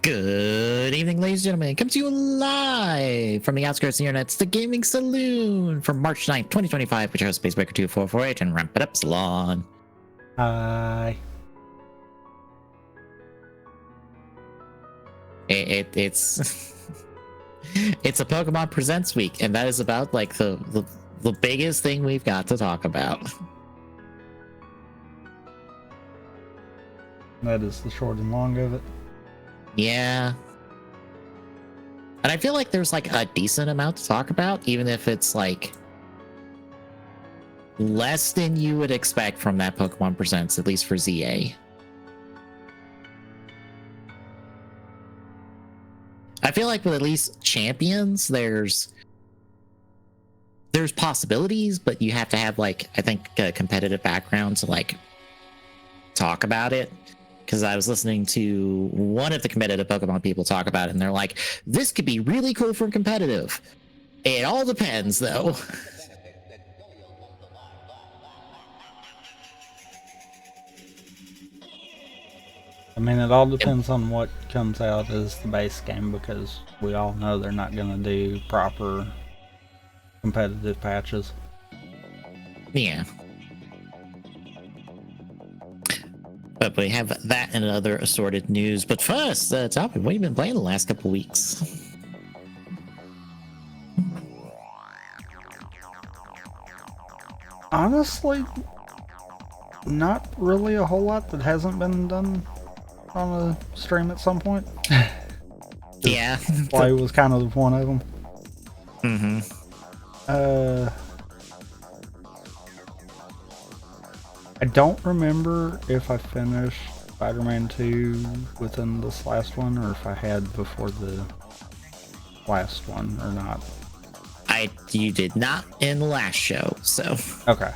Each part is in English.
Good evening, ladies and gentlemen. Comes to you live from the outskirts of the internet. It's the Gaming Saloon from March 9th, 2025, which hosts Spacebreaker2448 and Ramp It Up Salon. Hi. It's it's a Pokemon Presents week, and that is about like the biggest thing we've got to talk about. That is the short and long of it. Yeah. And I feel like there's like a decent amount to talk about, even if it's like less than you would expect from that Pokemon Presents, at least for ZA. I feel like with at least champions, there's possibilities, but you have to have like, I think, a competitive background to like talk about it. Because I was listening to one of the competitive Pokemon people talk about it, and they're like, this could be really cool for competitive. It all depends, though. I mean, it all depends on what comes out as the base game, because we all know they're not going to do proper competitive patches. Yeah. But we have that and other assorted news. But first, topic, what have you been playing the last couple weeks? Honestly, not really a whole lot that hasn't been done on a stream at some point. Yeah. Play was kind of one of them. Mm-hmm. I don't remember if I finished Spider-Man 2 within this last one, or if I had before the last one or not. You did not in the last show, so. Okay.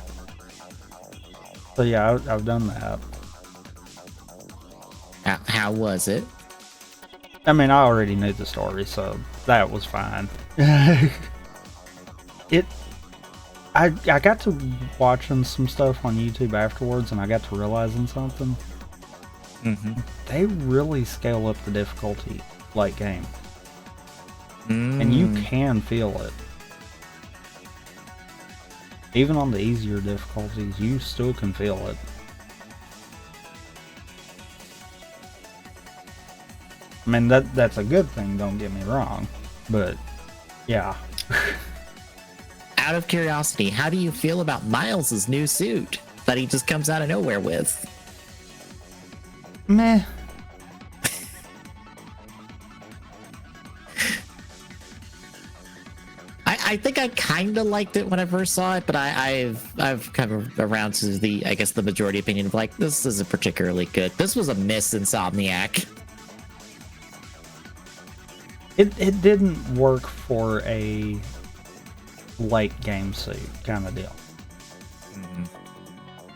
So yeah, I've done that. How was it? I mean, I already knew the story, so that was fine. I got to watching some stuff on YouTube afterwards, and I got to realizing something. They really scale up the difficulty late game. And you can feel it. Even on the easier difficulties, you still can feel it. I mean, that's a good thing, don't get me wrong. But, yeah. Out of curiosity, how do you feel about Miles' new suit that he just comes out of nowhere with? Meh. I think I kind of liked it when I first saw it, but I've come around to the, I guess, the majority opinion of like, this isn't particularly good. This was a miss, Insomniac. It didn't work for a late game suit kind of deal.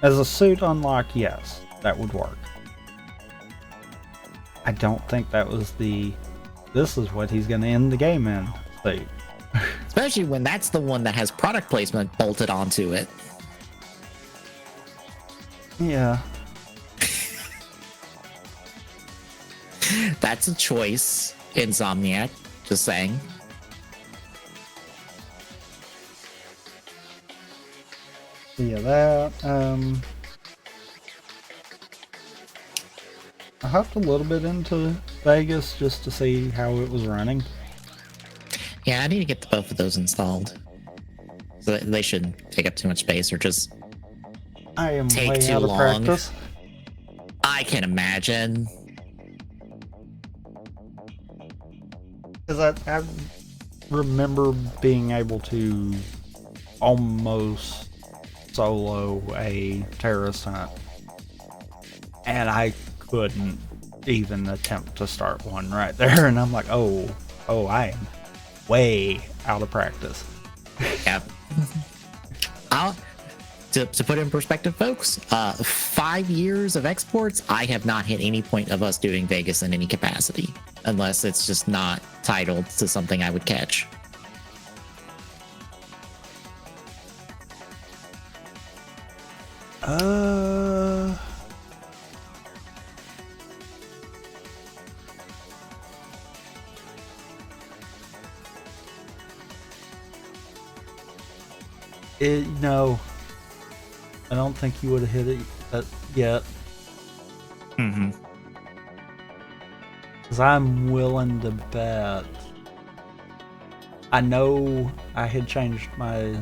As a suit unlock, yes, that would work. I don't think that was this is what he's going to end the game in suit. Especially when that's the one that has product placement bolted onto it. Yeah. That's a choice, Insomniac. Just saying. Yeah, that, I hopped a little bit into Vegas just to see how it was running. Yeah, I need to get both of those installed. So they shouldn't take up too much space or just I am take way too out of long. practice. I can imagine. Because I remember being able to almost solo a terrorist hunt, and I couldn't even attempt to start one right there, and I'm like, oh, I am way out of practice. Yeah. To put it in perspective, folks, 5 years of exports, I have not hit any point of us doing Vegas in any capacity, unless it's just not titled to something I would catch. No, I don't think you would have hit it yet. Mm-hmm. Because I'm willing to bet. I know I had changed my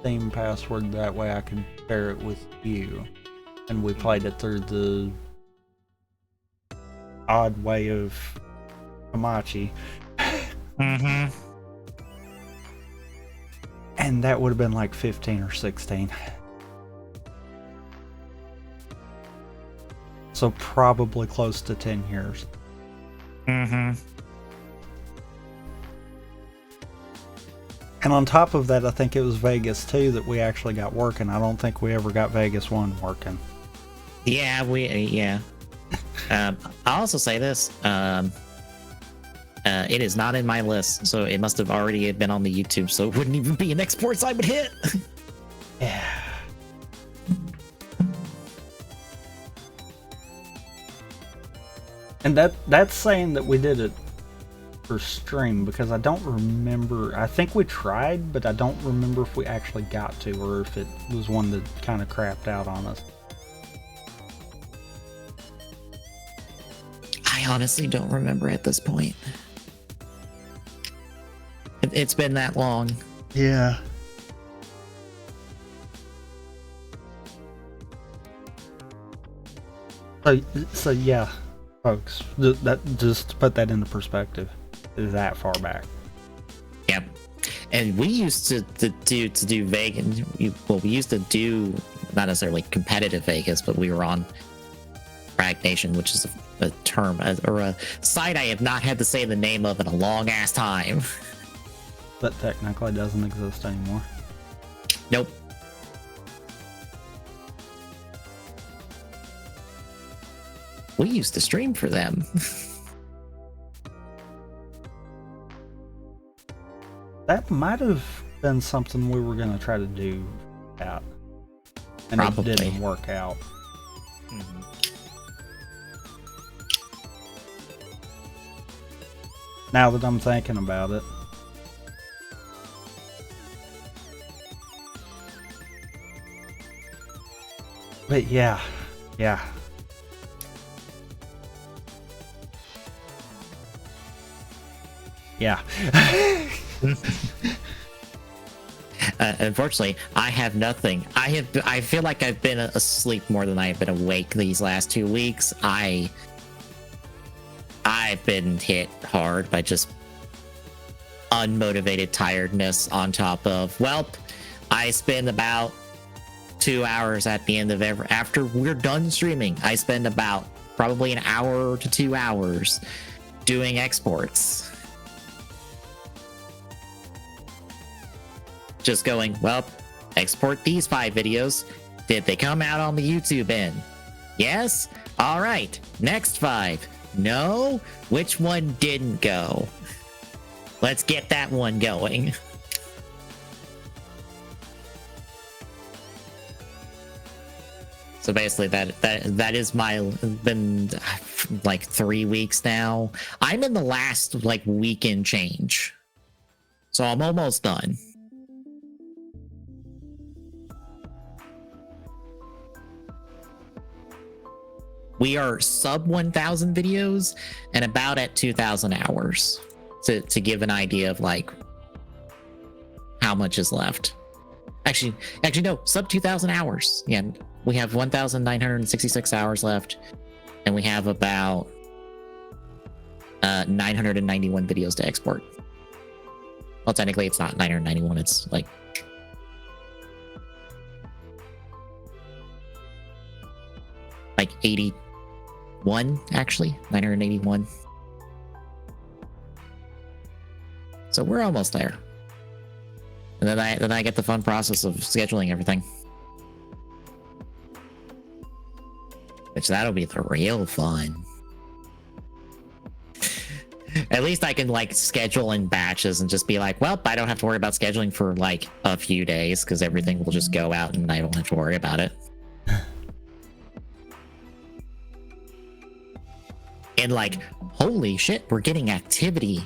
Steam password that way I could share it with you. And we played it through the odd way of Hamachi. Mm-hmm. And that would have been like 15 or 16. So probably close to 10 years. Mm-hmm. And on top of that, I think it was Vegas 2 that we actually got working. I don't think we ever got Vegas 1 working. Yeah, yeah. I'll also say this. It is not in my list, so it must have already been on the YouTube, so it wouldn't even be an exports I would hit. Yeah. And that's saying that we did it for stream, because I don't remember. I think we tried, but I don't remember if we actually got to, or if it was one that kind of crapped out on us. I honestly don't remember at this point. It's been that long. Yeah. So yeah, folks, that just to put that into perspective, is that far back. Yep. And we used to do Vegas. Well, we used to do not necessarily competitive Vegas, but we were on Frag Nation, which is a term or a site I have not had to say the name of in a long ass time. That technically doesn't exist anymore. Nope. We used to stream for them. That might have been something we were going to try to do out. And Probably. It didn't work out. Mm-hmm. Now that I'm thinking about it. But yeah. Yeah. Yeah. Unfortunately, I have nothing. I feel like I've been asleep more than I have been awake these last 2 weeks. I've been hit hard by just unmotivated tiredness on top of, well, I spend about 2 hours at the end of after we're done streaming, I spend about probably an hour to 2 hours doing exports. Just going, well, export these 5 videos. Did they come out on the YouTube end? Yes? All right. Next 5. No? Which one didn't go? Let's get that one going. So basically that is been like 3 weeks now. I'm in the last like weekend change. So I'm almost done. We are sub 1,000 videos and about at 2,000 hours to give an idea of like how much is left. Actually no, sub 2,000 hours. Yeah, we have 1,966 hours left, and we have about 991 videos to export. Well, technically it's not 991, it's like like 81, actually 981. So we're almost there, and then I get the fun process of scheduling everything, which that'll be the real fun. At least I can like schedule in batches and just be like, well, I don't have to worry about scheduling for like a few days because everything will just go out and I don't have to worry about it. And like, holy shit, we're getting activity.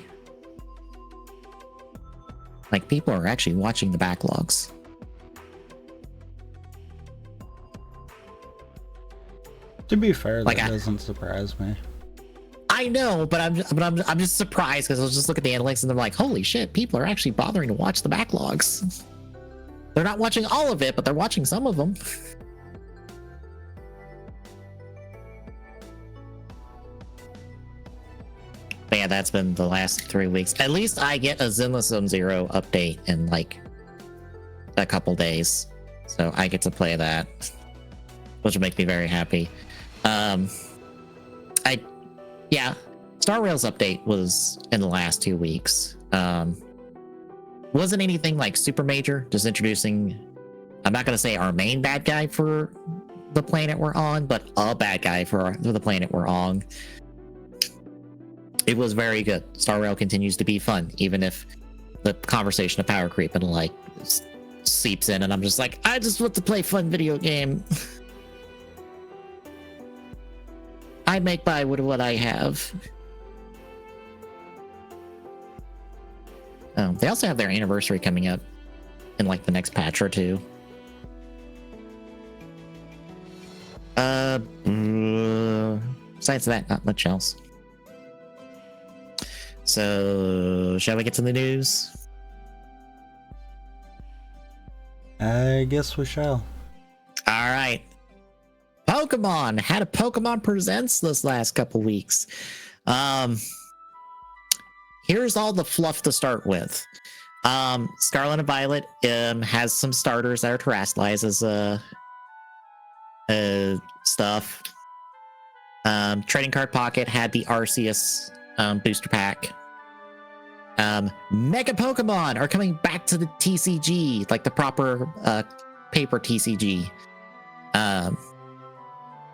Like, people are actually watching the backlogs. To be fair, Like, that doesn't surprise me. I know, but I'm just surprised because I was just looking at the analytics and they're like, holy shit, people are actually bothering to watch the backlogs. They're not watching all of it, but they're watching some of them. But yeah, that's been the last 3 weeks. At least I get a Zenless Zone Zero update in like a couple days, so I get to play that, which will make me very happy. Yeah, Star Rail's update was in the last 2 weeks. Wasn't anything like super major, just introducing, I'm not going to say our main bad guy for the planet we're on, but a bad guy for the planet we're on. It was very good. Star Rail continues to be fun, even if the conversation of power creep and like seeps in, and I'm just like, I just want to play fun video game. I make by with what I have. They also have their anniversary coming up in like the next patch or two. Besides that, not much else. So, shall we get to the news? I guess we shall. All right. Pokemon had a Pokemon Presents this last couple weeks. Here's all the fluff to start with. Scarlet and Violet has some starters that are terrestrialized as stuff. Trading Card Pocket had the Arceus booster pack. Mega Pokemon are coming back to the TCG, like the proper paper TCG.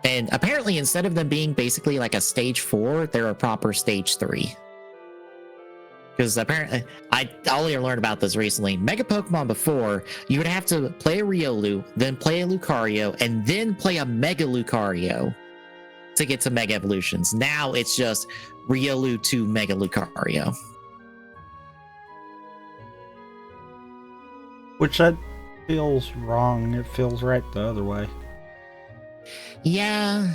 And apparently, instead of them being basically like a stage 4, they're a proper stage 3. Because apparently, I only learned about this recently. Mega Pokemon before, you would have to play a Riolu, then play a Lucario, and then play a Mega Lucario to get to Mega Evolutions. Now it's just Riolu to Mega Lucario. Which that feels wrong. It feels right the other way. Yeah,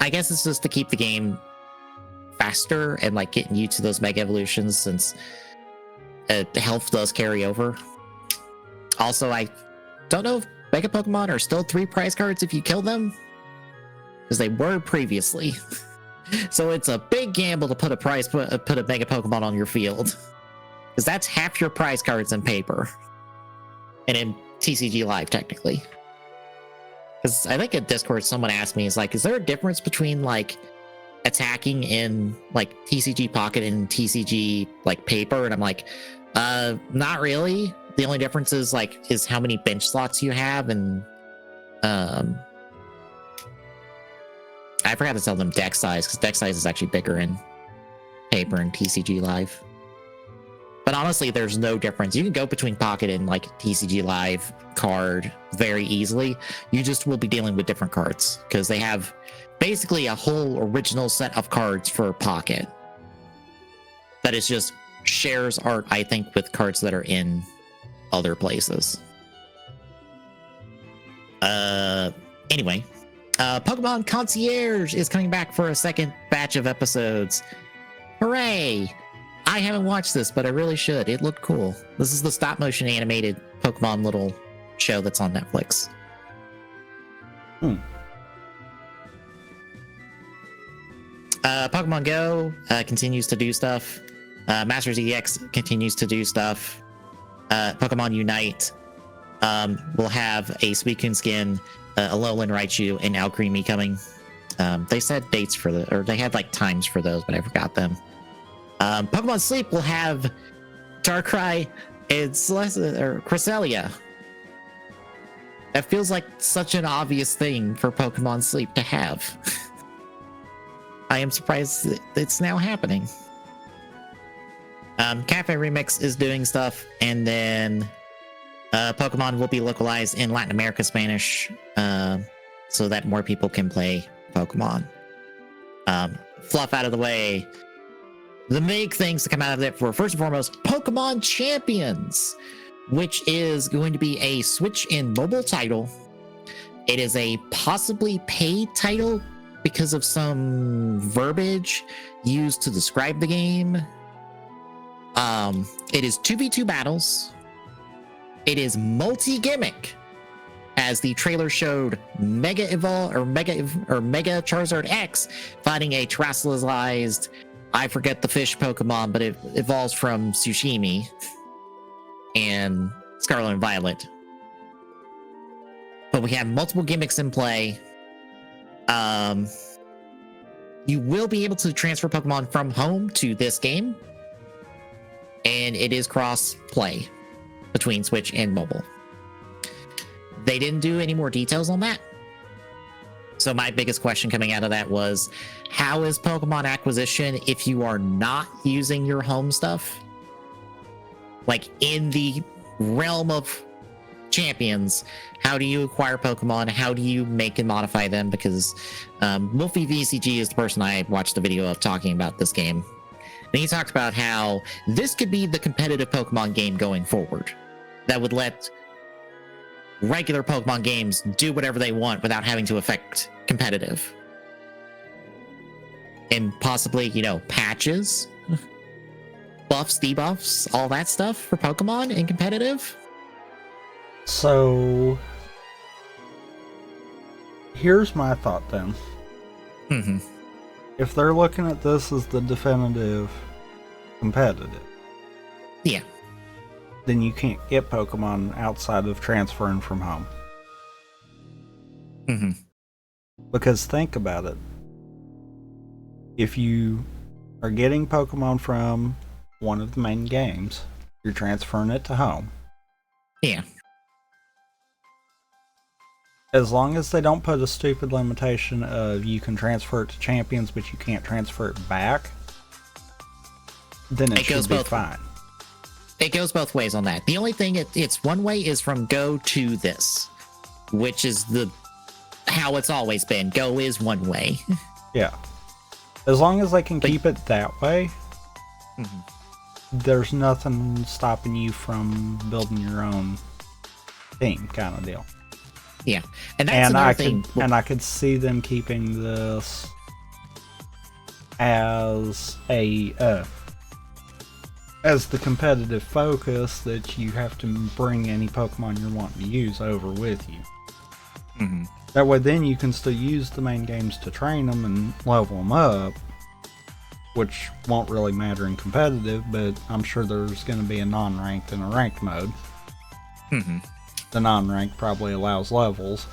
I guess it's just to keep the game faster and like getting you to those Mega Evolutions, since health does carry over. Also, I don't know if Mega Pokemon are still 3 prize cards if you kill them, because they were previously. So it's a big gamble to put a Mega Pokemon on your field, because that's half your prize cards in paper and in TCG Live technically. Because I think at Discord someone asked me, is like, is there a difference between like attacking in like TCG Pocket and TCG like paper? And I'm like, not really. The only difference is how many bench slots you have, and I forgot to tell them deck size, because deck size is actually bigger in paper and TCG Live. But honestly, there's no difference. You can go between Pocket and like TCG Live card very easily. You just will be dealing with different cards, because they have basically a whole original set of cards for Pocket that is just shares art, I think, with cards that are in other places. Anyway, Pokemon Concierge is coming back for a second batch of episodes. Hooray! I haven't watched this, but I really should. It looked cool. This is the stop motion animated Pokemon little show that's on Netflix. Pokemon Go continues to do stuff. Masters EX continues to do stuff. Pokemon Unite will have a Suicune skin, Alolan Raichu, and Alcremie coming. They said dates for they had like times for those, but I forgot them. Pokemon Sleep will have Darkrai and Cresselia. That feels like such an obvious thing for Pokemon Sleep to have. I am surprised that it's now happening. Cafe Remix is doing stuff, and then Pokemon will be localized in Latin America Spanish, so that more people can play Pokemon. Fluff out of the way. The big things to come out of it were, first and foremost, Pokemon Champions, which is going to be a Switch and mobile title. It is a possibly paid title because of some verbiage used to describe the game. It is 2v2 battles. It is multi-gimmick, as the trailer showed Mega Charizard X fighting a terrestrialized, I forget the fish Pokemon, but it evolves from Tsushimi and Scarlet and Violet. But we have multiple gimmicks in play. You will be able to transfer Pokemon from home to this game, and it is cross-play between Switch and mobile. They didn't do any more details on that. So my biggest question coming out of that was, how is Pokemon acquisition if you are not using your home stuff? Like, in the realm of champions, how do you acquire Pokemon? How do you make and modify them? Because Wolfie VCG is the person I watched the video of talking about this game. And he talked about how this could be the competitive Pokemon game going forward that would let regular Pokemon games do whatever they want without having to affect competitive. And possibly, patches, buffs, debuffs, all that stuff for Pokemon in competitive. So, here's my thought then. Mm-hmm. If they're looking at this as the definitive competitive, yeah, then you can't get Pokemon outside of transferring from home. Mm-hmm. Because think about it. If you are getting Pokemon from one of the main games, you're transferring it to home. Yeah. As long as they don't put a stupid limitation of you can transfer it to champions, but you can't transfer it back, then it should be fine. It goes both ways on that. The only thing it's one way is from Go to this, which is how it's always been. Go is one way. Yeah. As long as they can keep it that way, there's nothing stopping you from building your own team kind of deal. Yeah. And that's another thing. And I could see them keeping this as as the competitive focus, that you have to bring any Pokemon you're wanting to use over with you. Mm-hmm. That way then you can still use the main games to train them and level them up, which won't really matter in competitive, but I'm sure there's going to be a non-ranked and a ranked mode. Mm-hmm. The non-ranked probably allows levels.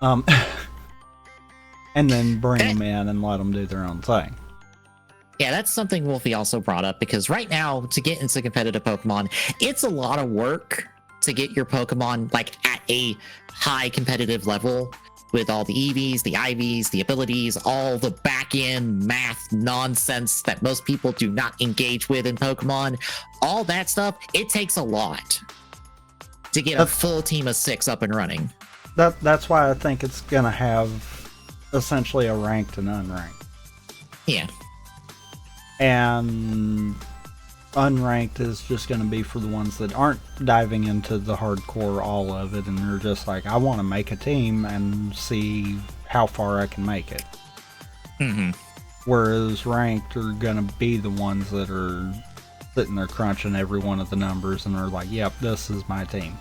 And then bring them in and let them do their own thing. Yeah, that's something Wolfie also brought up, because right now, to get into competitive Pokemon, it's a lot of work to get your Pokemon like at a high competitive level with all the EVs, the IVs, the abilities, all the back-end math nonsense that most people do not engage with in Pokemon. All that stuff, it takes a lot to get a full team of 6 up and running. That's why I think it's going to have essentially a ranked and unranked. Yeah. And unranked is just going to be for the ones that aren't diving into the hardcore all of it, and they're just like, I want to make a team and see how far I can make it. Mm-hmm. Whereas ranked are going to be the ones that are sitting there crunching every one of the numbers and are like, yep, this is my team.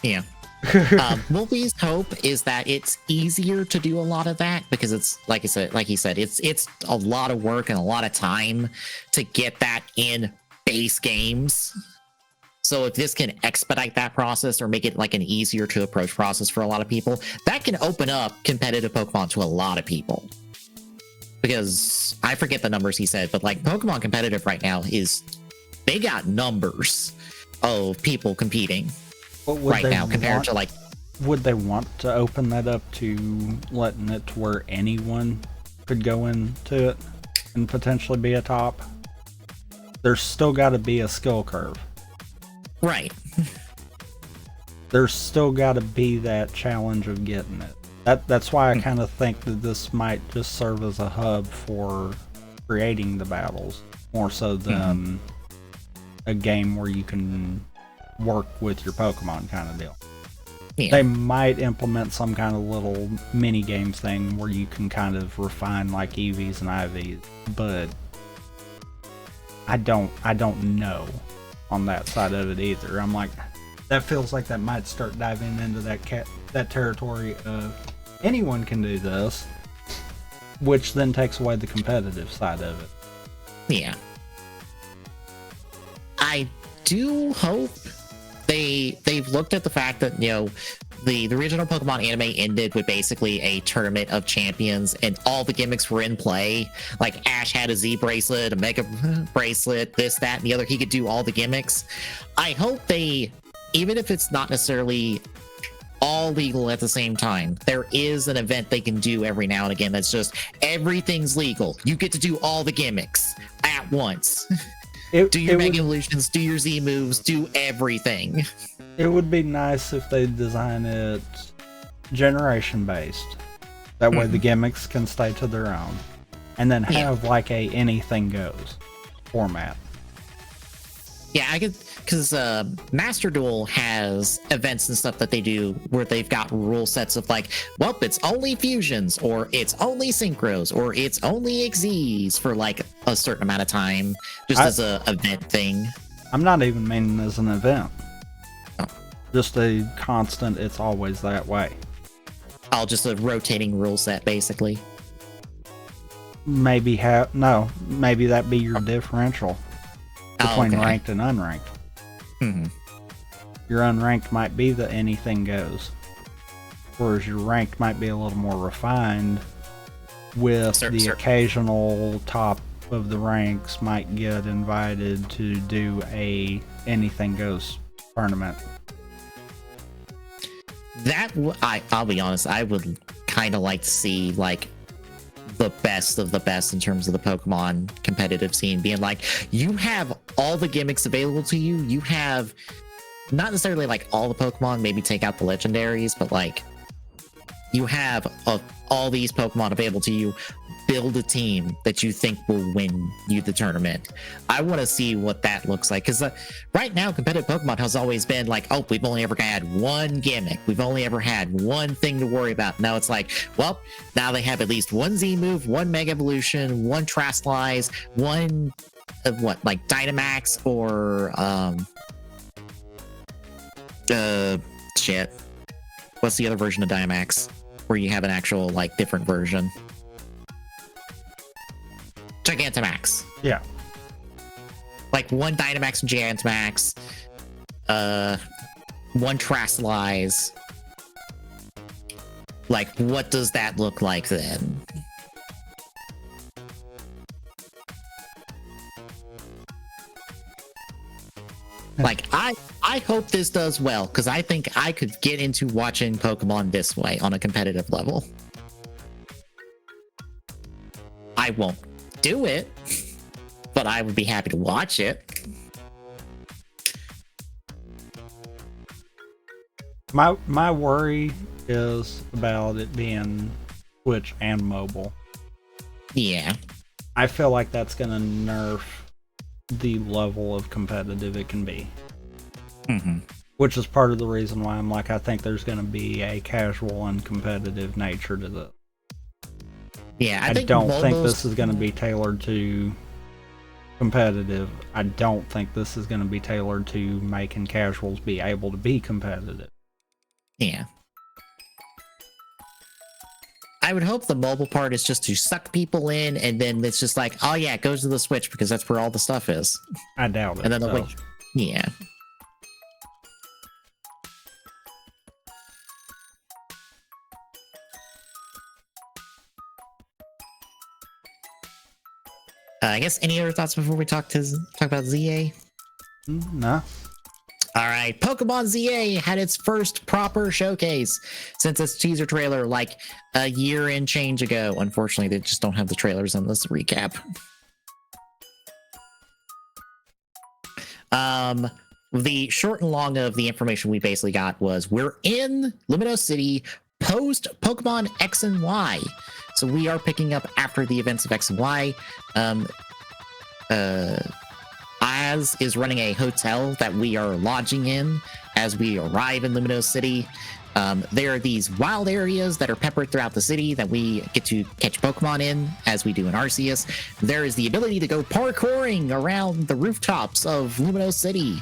Yeah. Wolfie's hope is that it's easier to do a lot of that, because it's like he said, it's a lot of work and a lot of time to get that in base games. So if this can expedite that process or make it like an easier to approach process for a lot of people, that can open up competitive Pokemon to a lot of people. Because I forget the numbers he said, but like Pokemon competitive right now they got numbers of people competing right now compared to like. Would they want to open that up to letting it to where anyone could go into it and potentially be a top? There's still got to be a skill curve. Right. There's still got to be that challenge of getting it. That's why I kind of think that this might just serve as a hub for creating the battles, more so than a game where you can work with your Pokemon kind of deal. Yeah. They might implement some kind of little mini games thing where you can kind of refine like EVs and IVs, but I don't know on that side of it either. I'm like, that feels like that might start diving into that territory of anyone can do this, which then takes away the competitive side of it. Yeah. I do hope they've looked at the fact that, you know, the original Pokemon anime ended with basically a tournament of champions and all the gimmicks were in play. Like Ash had a Z bracelet, a Mega bracelet, this, that, and the other. He could do all the gimmicks. I hope they, even if it's not necessarily all legal at the same time, there is an event they can do every now and again that's just everything's legal. You get to do all the gimmicks at once. Do your Mega Evolutions, do your Z moves, do everything. It would be nice if they design it generation based. That way the gimmicks can stay to their own. And then have like a anything goes format. Yeah, I could, because Master Duel has events and stuff that they do where they've got rule sets of like, well, it's only fusions, or it's only synchros, or it's only XZs for like a certain amount of time, just as a event thing. I'm not even meaning as an event. Oh. Just a constant, it's always that way. Oh, just a rotating rule set, basically. Maybe maybe that be your differential between ranked and unranked. Mm-hmm. Your unranked might be the anything goes, whereas your ranked might be a little more refined with the occasional top of the ranks might get invited to do a anything goes tournament. That I'll be honest, I would kind of like to see like the best of the best in terms of the Pokemon competitive scene being like, you have all the gimmicks available to you. You have not necessarily like all the Pokemon, maybe take out the legendaries, but like you have all these Pokemon available to you. Build a team that you think will win you the tournament. I want to see what that looks like, because right now competitive Pokemon has always been like, oh, we've only ever had one gimmick, we've only ever had one thing to worry about. Now it's like, well, now they have at least one Z move, one Mega Evolution, one Trastlize, one like Dynamax, or shit, what's the other version of Dynamax where you have an actual like different version? Gigantamax. Yeah. Like one Dynamax and Gigantamax, one Trastlize. Like, what does that look like then? Like, I hope this does well, because I think I could get into watching Pokemon this way on a competitive level. I won't do it, but I would be happy to watch it. My worry is about it being Switch and mobile. Yeah. I feel like that's going to nerf the level of competitive it can be. Mm-hmm. Which is part of the reason why I'm like, I think there's going to be a casual and competitive nature to this. Yeah, I don't think this is going to be tailored to competitive. I don't think this is going to be tailored to making casuals be able to be competitive. Yeah. I would hope the mobile part is just to suck people in, and then it's just like, oh yeah, it goes to the Switch because that's where all the stuff is. I doubt it. And then they'll like, yeah. I guess any other thoughts before we talk about ZA? No. All right, Pokemon ZA had its first proper showcase since its teaser trailer like a year and change ago. Unfortunately, they just don't have the trailers in this recap. The short and long of the information we basically got was we're in Luminos City post Pokemon X and Y. So we are picking up after the events of X and Y. Az is running a hotel that we are lodging in as we arrive in Luminos City. There are these wild areas that are peppered throughout the city that we get to catch Pokemon in, as we do in Arceus. There is the ability to go parkouring around the rooftops of Lumino City.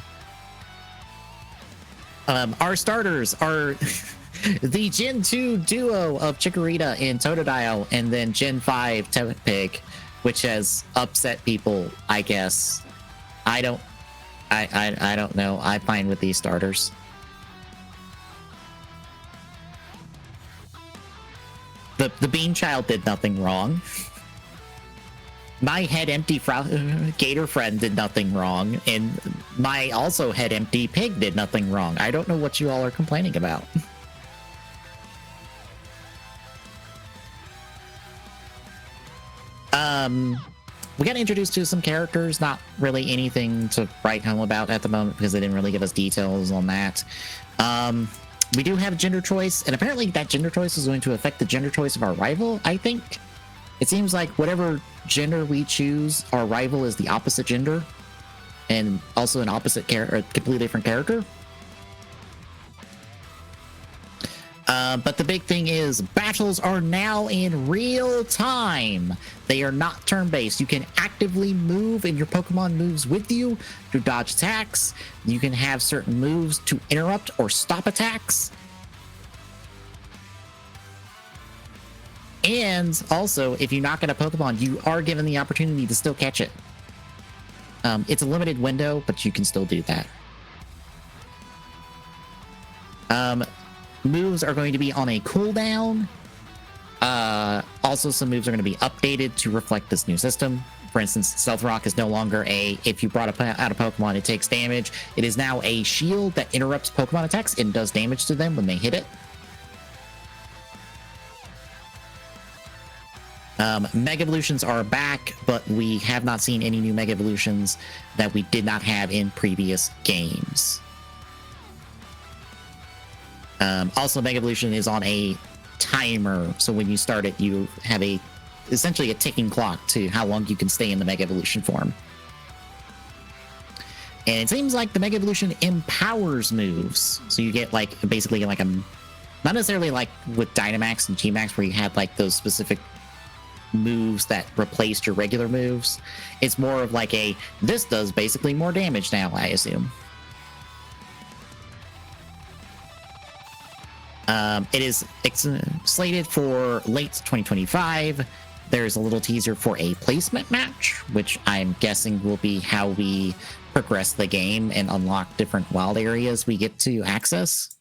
Our starters are the Gen 2 duo of Chikorita and Totodile, and then Gen 5 Tepig, which has upset people, I guess. I don't know. I'm fine with these starters. The Bean Child did nothing wrong. My head empty Gator friend did nothing wrong, and my also head empty pig did nothing wrong. I don't know what you all are complaining about. We got introduced to some characters, not really anything to write home about at the moment because they didn't really give us details on that. We do have a gender choice, and apparently that gender choice is going to affect the gender choice of our rival, I think. It seems like whatever gender we choose, our rival is the opposite gender, and also an opposite character, a completely different character. But the big thing is battles are now in real time. They are not turn-based. You can actively move, and your Pokemon moves with you to dodge attacks. You can have certain moves to interrupt or stop attacks. And also, if you knock out a Pokemon, you are given the opportunity to still catch it. It's a limited window, but you can still do that. Moves are going to be on a cooldown. Also, some moves are going to be updated to reflect this new system. For instance, Stealth Rock is no longer if you brought out a Pokemon, it takes damage. It is now a shield that interrupts Pokemon attacks and does damage to them when they hit it. Mega Evolutions are back, but we have not seen any new Mega Evolutions that we did not have in previous games. Also, Mega Evolution is on a timer, so when you start it, you have essentially a ticking clock to how long you can stay in the Mega Evolution form. And it seems like the Mega Evolution empowers moves, so you get basically not necessarily like with Dynamax and G-Max where you had those specific moves that replaced your regular moves. It's more of this does basically more damage now, I assume. It is slated for late 2025. There's a little teaser for a placement match, which I'm guessing will be how we progress the game and unlock different wild areas we get to access.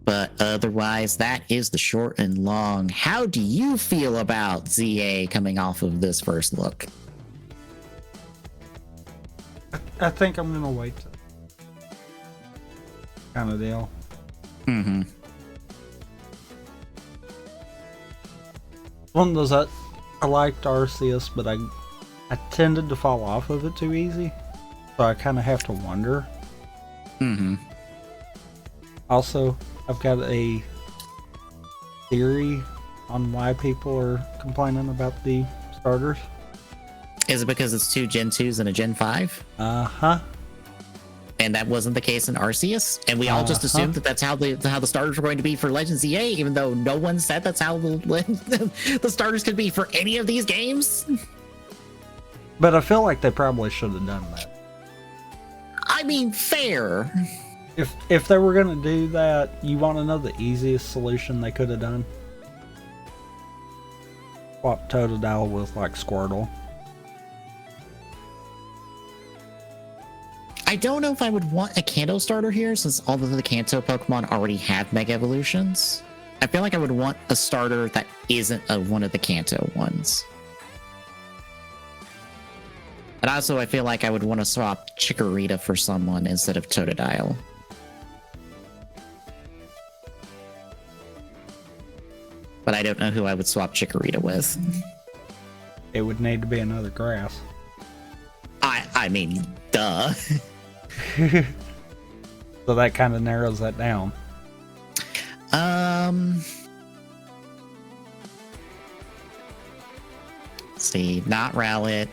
But otherwise, that is the short and long. How do you feel about ZA coming off of this first look? I think I'm gonna wait. Kind of deal. Mm-hmm. One of those I liked Arceus, but I tended to fall off of it too easy, so I kind of have to wonder. Mm-hmm. Also, I've got a theory on why people are complaining about the starters. Is it because it's 2 Gen 2s and a Gen 5? Uh-huh. And that wasn't the case in Arceus, and we all just assumed that that's how the starters were going to be for Legends EA, even though no one said that's how the starters could be for any of these games. But I feel like they probably should have done that. I mean, fair. If they were gonna do that, you want to know the easiest solution they could have done? Swap Totodile with Squirtle. I don't know if I would want a Kanto starter here, since all of the Kanto Pokemon already have Mega Evolutions. I feel like I would want a starter that isn't one of the Kanto ones. But also, I feel like I would want to swap Chikorita for someone instead of Totodile. But I don't know who I would swap Chikorita with. It would need to be another grass. I mean, duh. So that kind of narrows that down. Let's see, not Rowlet.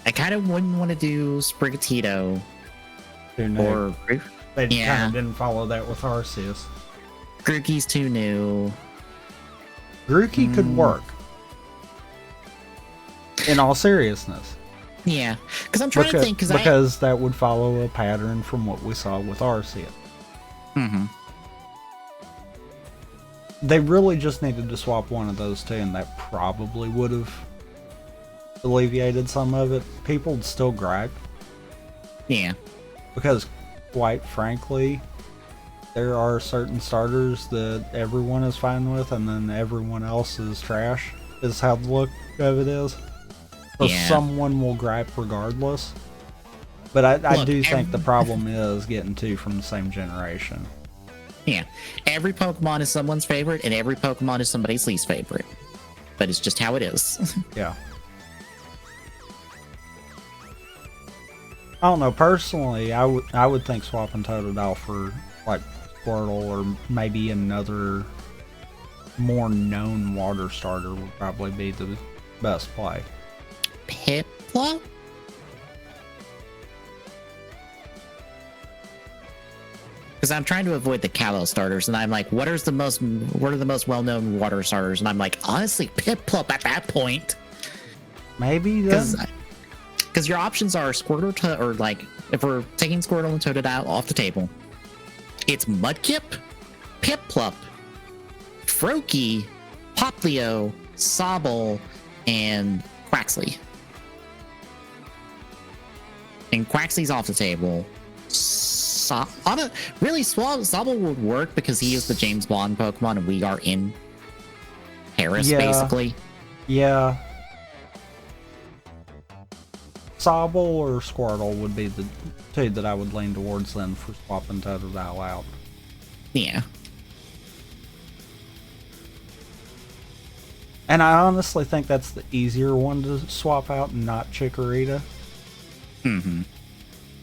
I kind of wouldn't want to do Sprigatito or They kind Yeah. of didn't follow that with Arceus. Grookey's too new. Grookey could work. In all seriousness. Yeah, because I'm trying to think. Because that would follow a pattern from what we saw with Arceus. Mm-hmm. They really just needed to swap one of those two, and that probably would have alleviated some of it. People would still gripe. Yeah. Because, quite frankly, there are certain starters that everyone is fine with, and then everyone else is trash, is how the look of it is. So Yeah. someone will gripe regardless. But I do think the problem is getting two from the same generation. Yeah. Every Pokemon is someone's favorite, and every Pokemon is somebody's least favorite. But it's just how it is. Yeah. I don't know. Personally, I would think swapping Totodile for like Squirtle or maybe another more known water starter would probably be the best play. Piplup? Because I'm trying to avoid the Kalos starters, and I'm like, what are the most well-known water starters? And I'm like, honestly, Piplup at that point. Maybe then. Because your options are Squirtle or like, if we're taking Squirtle and Totodile off the table, it's Mudkip, Piplup, Froakie, Poplio, Sobble, and Quaxley. And Quaxley's off the table. Really, Sobble would work because he is the James Bond Pokemon and we are in Paris, basically. Yeah. Sobble or Squirtle would be the two that I would lean towards then for swapping Totodile out. Yeah. And I honestly think that's the easier one to swap out, not Chikorita. Mm-hmm.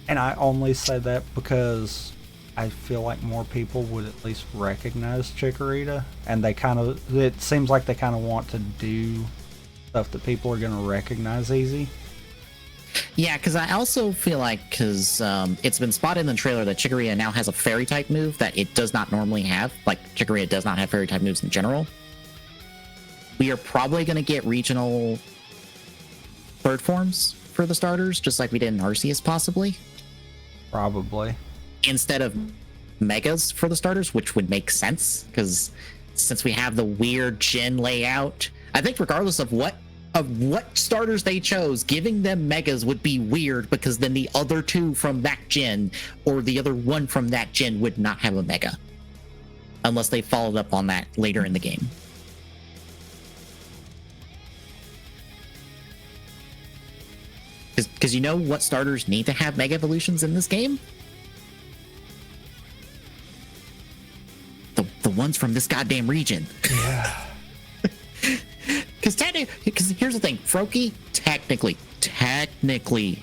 And I only say that because I feel like more people would at least recognize Chikorita, and it seems like they kind of want to do stuff that people are going to recognize easy. Yeah, because I also feel like, it's been spotted in the trailer that Chikorita now has a fairy type move that it does not normally have. Like, Chikorita does not have fairy type moves in general. We are probably going to get regional bird forms for the starters, just like we did in Arceus, possibly. Probably. Instead of megas for the starters, which would make sense, because since we have the weird gen layout, I think regardless of what starters they chose, giving them megas would be weird, because then the other two from that gen or the other one from that gen would not have a mega unless they followed up on that later in the game. Because you know what starters need to have mega evolutions in this game? The ones from this goddamn region. Yeah. Because here's the thing, Froakie technically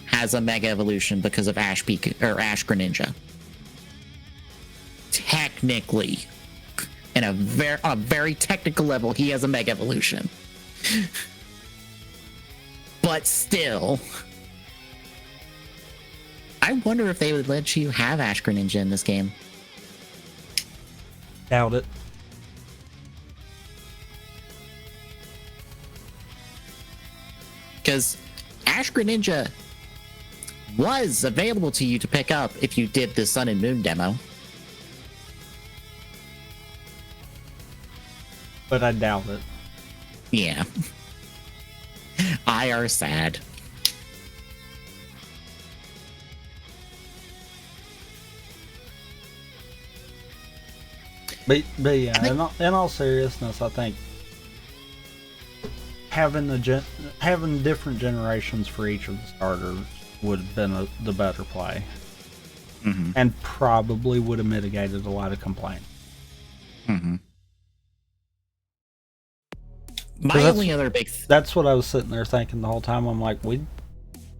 has a mega evolution because of Ash Greninja. Technically, on a very technical level, he has a mega evolution. But still, I wonder if they would let you have Ash Greninja in this game. Doubt it. Because Ash Greninja was available to you to pick up if you did the Sun and Moon demo. But I doubt it. Yeah. I are sad. But yeah, in all seriousness, I think having different generations for each of the starters would have been the better play, and probably would have mitigated a lot of complaints. My only other big that's what I was sitting there thinking the whole time. I'm like, we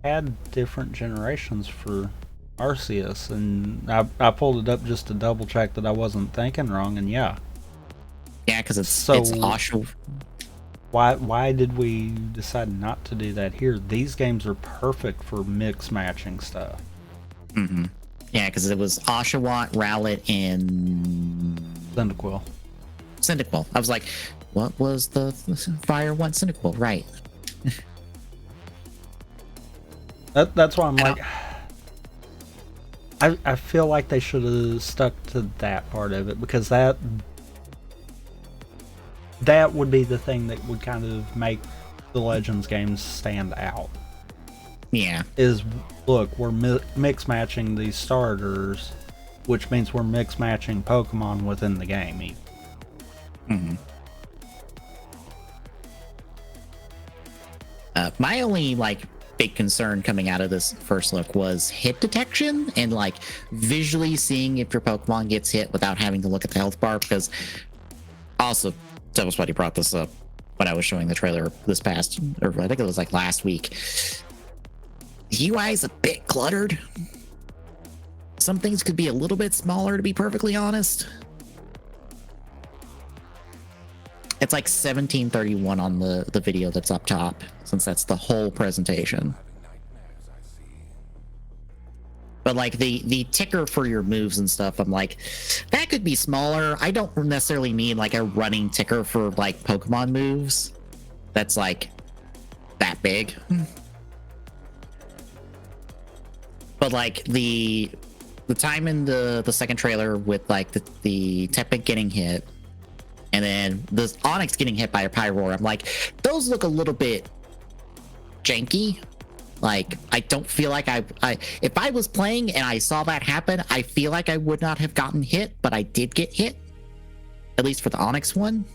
had different generations for Arceus, and I pulled it up just to double check that I wasn't thinking wrong, and yeah, because it's Osho. Why did we decide not to do that here? These games are perfect for mix matching stuff. Yeah, because it was Oshawott, Rowlet, and Cyndaquil. Cyndaquil. I was like, what was the Fire one Cyndaquil? Right. That's why I'm like, I feel like they should have stuck to that part of it, because that would be the thing that would kind of make the Legends games stand out. Yeah. Is, look, we're mix matching these starters, which means we're mix matching Pokemon within the game. Mm-hmm. My only big concern coming out of this first look was hit detection and visually seeing if your Pokemon gets hit without having to look at the health bar, because also Devil's Buddy brought this up when I was showing the trailer this past, or I think it was last week. The UI is a bit cluttered. Some things could be a little bit smaller, to be perfectly honest. It's 1731 on the video that's up top, since that's the whole presentation. But the ticker for your moves and stuff, I'm like, that could be smaller. I don't necessarily need a running ticker for Pokemon moves that's that big. But the time in the second trailer with the Tepig getting hit, and then the Onyx getting hit by a Pyroar, I'm like, those look a little bit janky. I don't feel like I if I was playing and I saw that happen, I feel like I would not have gotten hit, but I did get hit, at least for the Onyx one.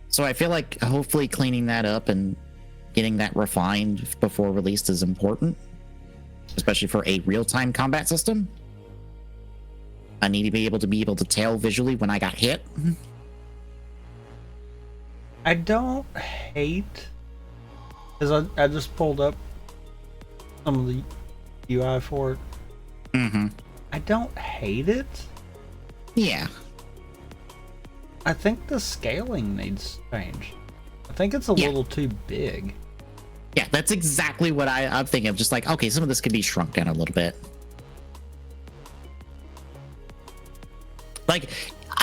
So I feel like hopefully cleaning that up and getting that refined before release is important, especially for a real-time combat system. I need to be able to tell visually when I got hit. I don't hate, because I just pulled up some of the UI for it. Mm-hmm. I don't hate it. Yeah. I think the scaling needs change. I think it's a little too big. Yeah, that's exactly what I'm thinking of. Just okay, some of this could be shrunk down a little bit.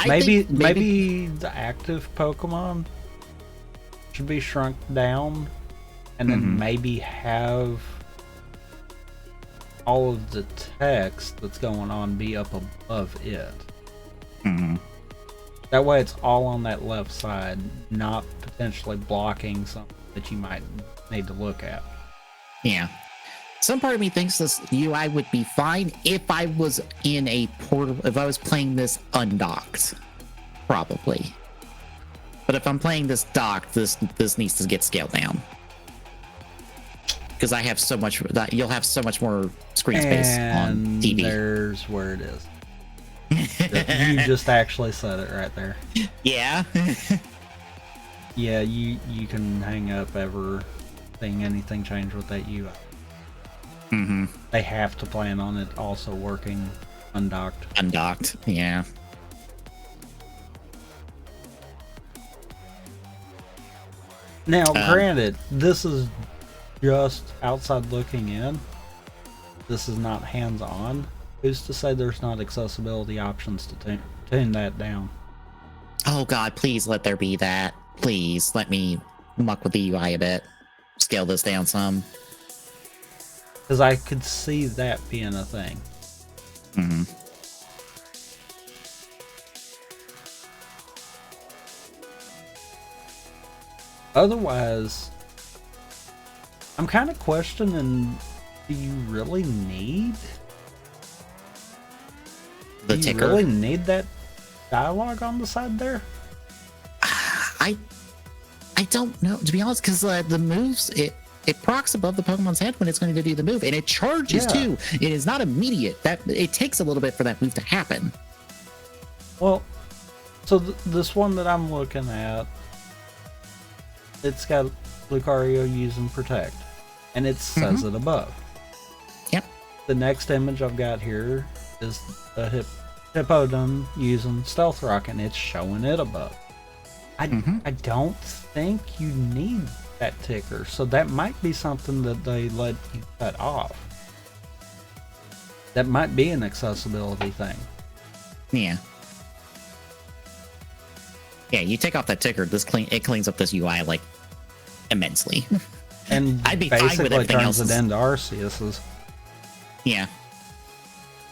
Maybe the active Pokemon should be shrunk down, and then maybe have all of the text that's going on be up above it. Mm-hmm. That way it's all on that left side, not potentially blocking something that you might need to look at. Yeah. Some part of me thinks this UI would be fine if I was in a portable, if I was playing this undocked, probably. But if I'm playing this docked, this needs to get scaled down, because I have so much that you'll have so much more screen space on TV. There's where it is. You just actually said it right there. Yeah. Yeah, you can hang up ever seeing anything change with that UI. Mm-hmm. They have to plan on it also working undocked. Undocked, yeah. Now, granted, this is just outside looking in. This is not hands-on. Who's to say there's not accessibility options to tune that down? Oh god, please let there be that. Please let me muck with the UI a bit. Scale this down some. Because I could see that being a thing. Mm-hmm. Otherwise, I'm kind of questioning, do you really need... The do ticker? you really need that dialogue on the side there? I don't know, to be honest, because the moves, it procs above the Pokemon's head when it's going to do the move, and it charges too. It is not immediate. That it takes a little bit for that move to happen. Well, so this one that I'm looking at, it's got Lucario using Protect, and it says it above. Yep. The next image I've got here is a Hippodon using Stealth Rock, and it's showing it above. I don't think you need that ticker, so that might be something that they let you cut off. That might be an accessibility thing. Yeah. Yeah, you take off that ticker, it cleans up this UI like immensely. And I'd be fine with basically everything turns else. it into Arceus's. Yeah.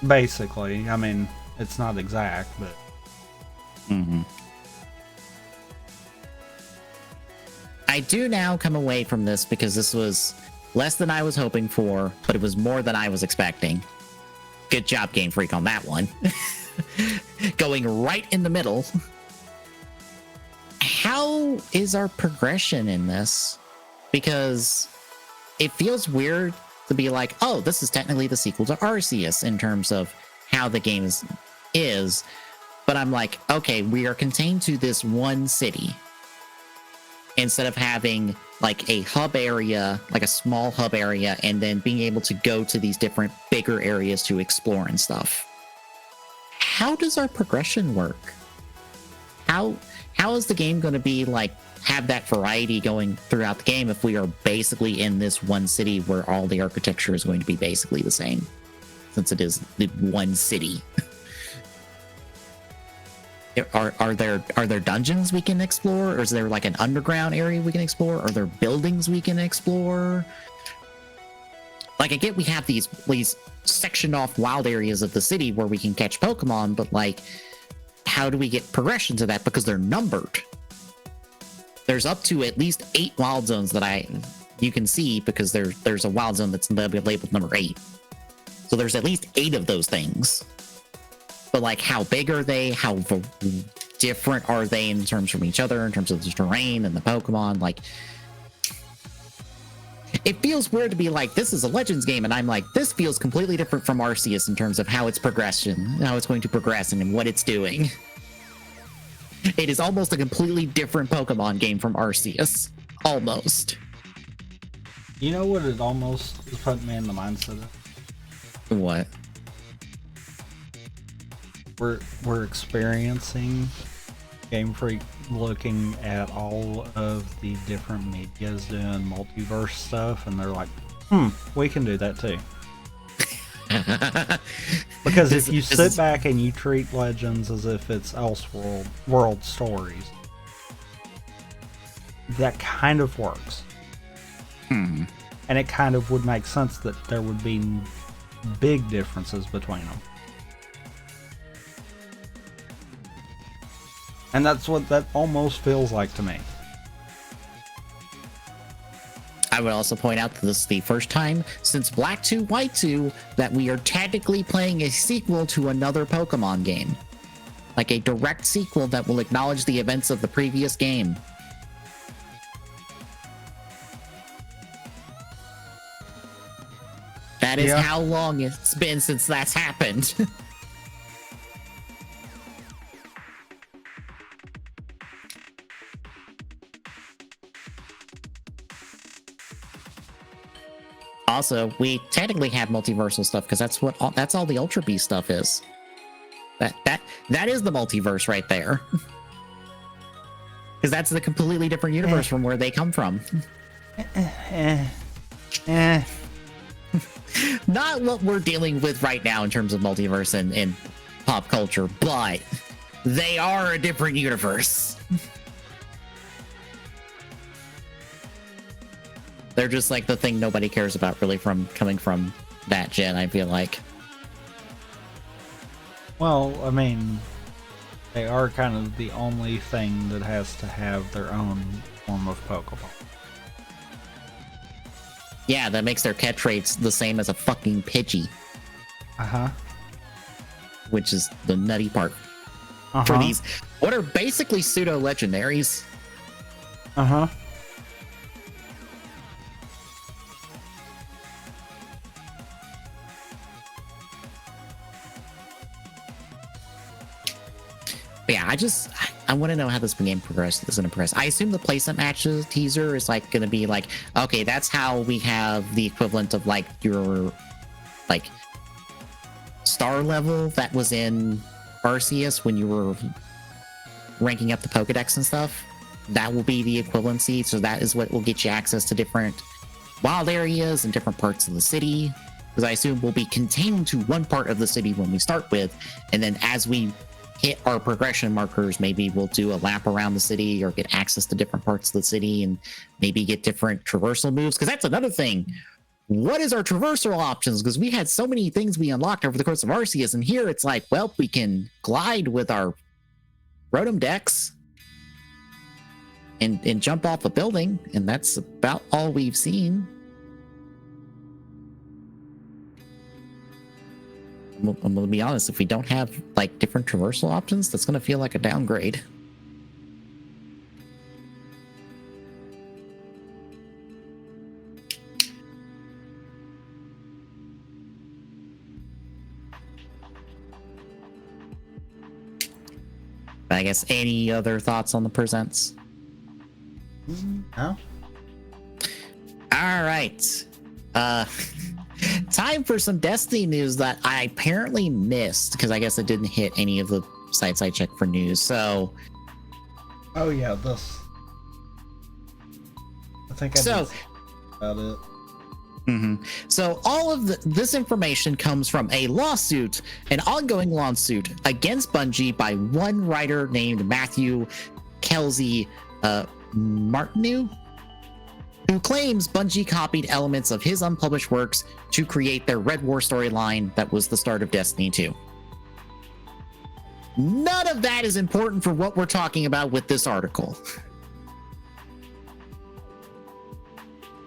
Basically. I mean, it's not exact, but... Mm-hmm. I do now come away from this because this was less than I was hoping for, but it was more than I was expecting. Good job, Game Freak, on that one. Going right in the middle. How is our progression in this? Because it feels weird to be like, oh, this is technically the sequel to Arceus in terms of how the game is. But I'm like, okay, we are contained to this one city. Instead of having like a hub area, like a small hub area, and then being able to go to these different bigger areas to explore and stuff. How does our progression work? How is the game going to be like have that variety going throughout the game if we are basically in this one city where all the architecture is going to be basically the same, since it is the one city? Are there dungeons we can explore, or is there like an underground area we can explore? Are there buildings we can explore? Like, I get we have these sectioned off wild areas of the city where we can catch Pokemon, but like, how do we get progression to that? Because they're numbered. There's up to at least 8 wild zones that you can see, because there's a wild zone that's labeled number 8. So there's at least 8 of those things. But like, how big are they? How different are they in terms from each other, in terms of the terrain and the Pokemon? Like, it feels weird to be like, this is a Legends game, and I'm like, this feels completely different from Arceus in terms of how it's progression, how it's going to progress, and what it's doing. It is almost a completely different Pokemon game from Arceus. Almost. You know what it almost is putting me in the mindset of? What? We're experiencing Game Freak looking at all of the different medias doing multiverse stuff, and they're like, we can do that too. Because if you sit back and you treat Legends as if it's Elseworld stories, that kind of works. And it kind of would make sense that there would be big differences between them. And that's what that almost feels like to me. I would also point out that this is the first time since Black 2, White 2 that we are technically playing a sequel to another Pokemon game. Like a direct sequel that will acknowledge the events of the previous game. That is how long it's been since that's happened. Also, we technically have multiversal stuff because that's all the Ultra Beast stuff is. That is the multiverse right there. Because that's the completely different universe from where they come from. Not what we're dealing with right now in terms of multiverse and pop culture, but they are a different universe. They're just like the thing nobody cares about really coming from that gen, I feel like. Well, I mean, they are kind of the only thing that has to have their own form of Pokeball. Yeah, that makes their catch rates the same as a fucking Pidgey. Uh-huh. Which is the nutty part. For these, what are basically pseudo-legendaries. Uh-huh. But yeah, I want to know how this game is going to progress. I assume the placement matches teaser is like going to be like, okay, that's how we have the equivalent of like your like star level that was in Arceus when you were ranking up the Pokedex and stuff. That will be the equivalency. So that is what will get you access to different wild areas and different parts of the city. because I assume we'll be contained to one part of the city when we start with, and then as we hit our progression markers, maybe we'll do a lap around the city or get access to different parts of the city and maybe get different traversal moves, because that's another thing. What is our traversal options? Because we had so many things we unlocked over the course of Arceus, and here it's like, well, we can glide with our Rotom Dex and jump off a building, and that's about all we've seen. I'm gonna be honest, if we don't have like different traversal options, that's gonna feel like a downgrade. I guess any other thoughts on the presents? No. All right. Time for some Destiny news that I apparently missed because I guess it didn't hit any of the sites I checked for news. So, oh yeah, this. I think I did about it. So all of this information comes from a lawsuit, an ongoing lawsuit against Bungie by one writer named Matthew Kelsey Martineau, who claims Bungie copied elements of his unpublished works to create their Red War storyline that was the start of Destiny 2. None of that is important for what we're talking about with this article.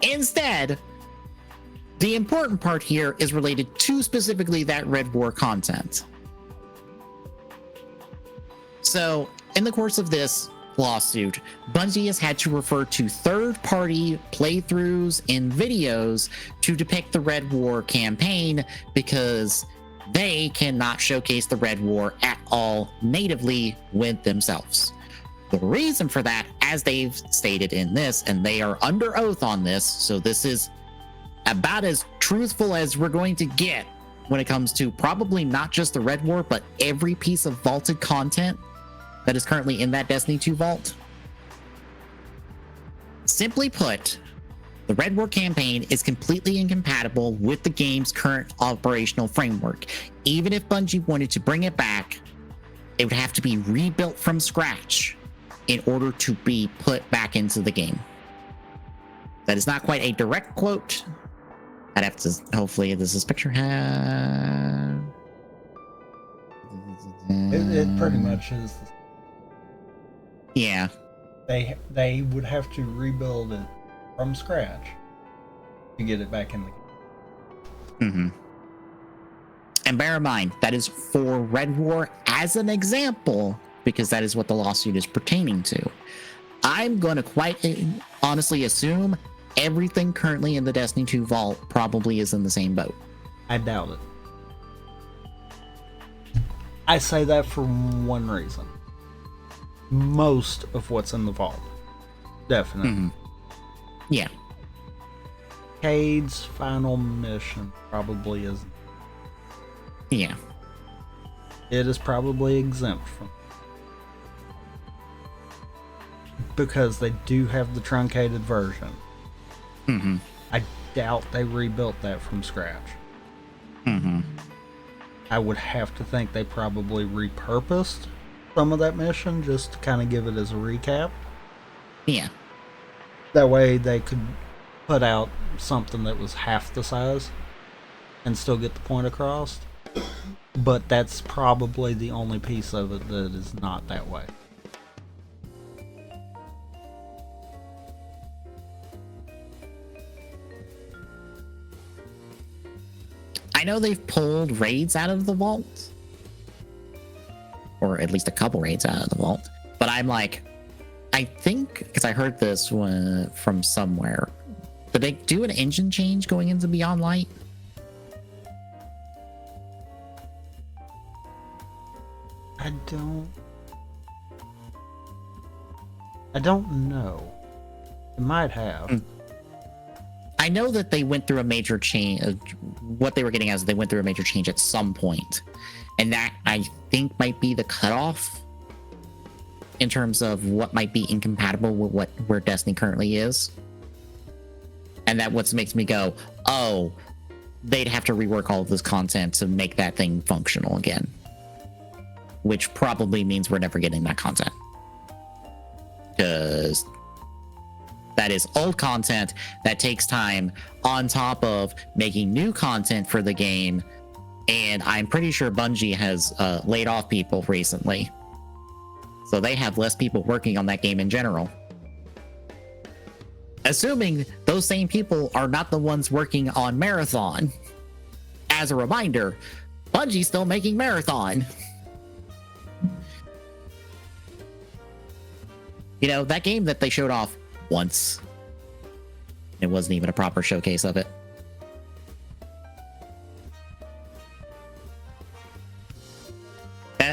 Instead, the important part here is related to specifically that Red War content. So, in the course of this lawsuit, Bungie has had to refer to third-party playthroughs and videos to depict the Red War campaign because they cannot showcase the Red War at all natively with themselves. The reason for that, as they've stated in this, and they are under oath on this, so this is about as truthful as we're going to get when it comes to probably not just the Red War, but every piece of vaulted content that is currently in that Destiny 2 vault. Simply put, the Red War campaign is completely incompatible with the game's current operational framework. Even if Bungie wanted to bring it back, it would have to be rebuilt from scratch in order to be put back into the game. That is not quite a direct quote. I'd have to, hopefully this is picture have. It pretty much is. Yeah. They would have to rebuild it from scratch to get it back in the game. And bear in mind, that is for Red War as an example, because that is what the lawsuit is pertaining to. I'm going to quite honestly assume everything currently in the Destiny 2 vault probably is in the same boat. I doubt it. I say that for one reason. Most of what's in the vault. Definitely. Yeah. Cade's final mission probably isn't. Yeah. It is probably exempt from. Because they do have the truncated version. I doubt they rebuilt that from scratch. I would have to think they probably repurposed some of that mission just to kind of give it as a recap. Yeah. That way they could put out something that was half the size and still get the point across. But that's probably the only piece of it that is not that way. I know they've pulled raids out of the vault, or at least a couple raids out of the vault, but I'm like, I think, because I heard this one from somewhere, did they do an engine change going into Beyond Light? I don't know. It might have. I know that they went through a major change. What they were getting at is they went through a major change at some point, and that I think might be the cutoff in terms of what might be incompatible with where Destiny currently is. And that what makes me go, oh, they'd have to rework all of this content to make that thing functional again, which probably means we're never getting that content, because that is old content that takes time on top of making new content for the game. And I'm pretty sure Bungie has laid off people recently, so they have less people working on that game in general. Assuming those same people are not the ones working on Marathon. As a reminder, Bungie's still making Marathon. You know, that game that they showed off once. It wasn't even a proper showcase of it.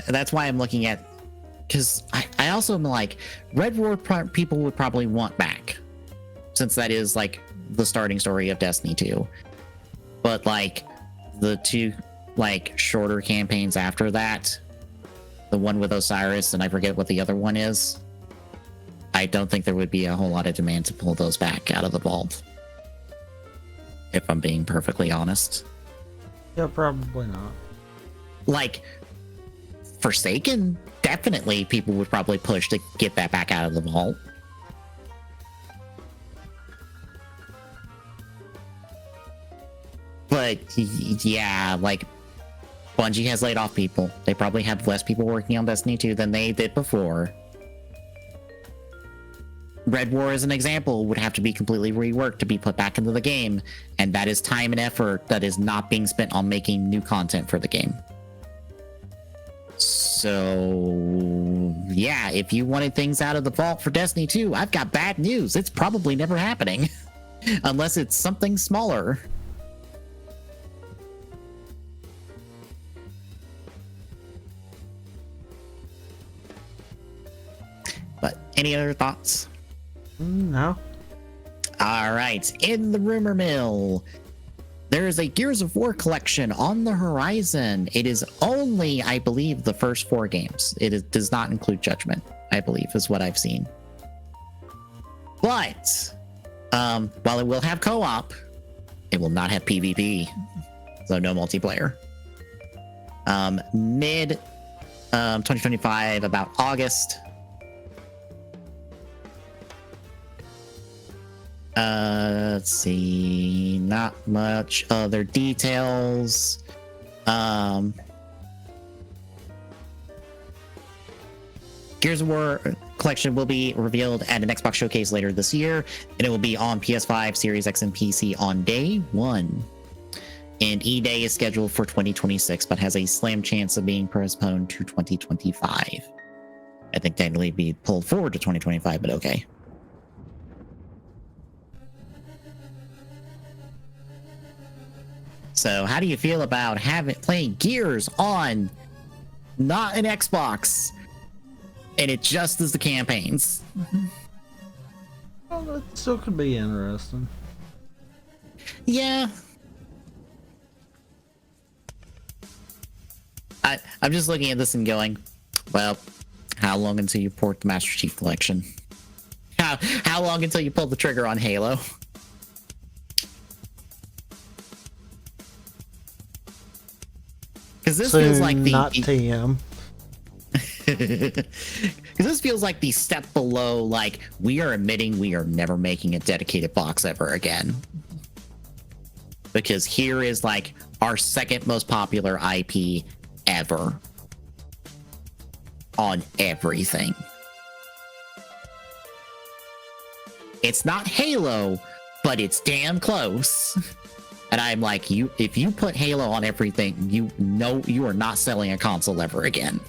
That's why I'm looking at, because I also am like, Red War people would probably want back, since that is like the starting story of Destiny 2. But like the two like shorter campaigns after that, the one with Osiris and I forget what the other one is, I don't think there would be a whole lot of demand to pull those back out of the vault, if I'm being perfectly honest. Yeah, probably not. Like Forsaken, definitely people would probably push to get that back out of the vault. But yeah, like Bungie has laid off people. They probably have less people working on Destiny 2 than they did before. Red War, as an example, would have to be completely reworked to be put back into the game, and that is time and effort that is not being spent on making new content for the game. So yeah, if you wanted things out of the vault for Destiny 2, I've got bad news. It's probably never happening unless it's something smaller. But any other thoughts? No. All right, in the rumor mill, there is a Gears of War collection on the horizon. It is only, I believe, the first 4 games. Does not include Judgment, I believe, is what I've seen. But while it will have co-op, it will not have PvP, so no multiplayer. Mid 2025, about August. Let's see, not much other details. Gears of War collection will be revealed at an Xbox showcase later this year, and it will be on PS5, Series X, and PC on day 1. And E-Day is scheduled for 2026, but has a slim chance of being postponed to 2025. I think technically be pulled forward to 2025, but okay. So how do you feel about playing Gears on not an Xbox, and it just is the campaigns? Well, that still could be interesting. Yeah. I'm just looking at this and going, well, how long until you port the Master Chief Collection? How long until you pull the trigger on Halo? Because this feels like the not TM. Because this feels like the step below, like, we are admitting we are never making a dedicated box ever again. Because here is like our second most popular IP ever on everything. It's not Halo, but it's damn close. And I'm like, if you put Halo on everything, you know you are not selling a console ever again.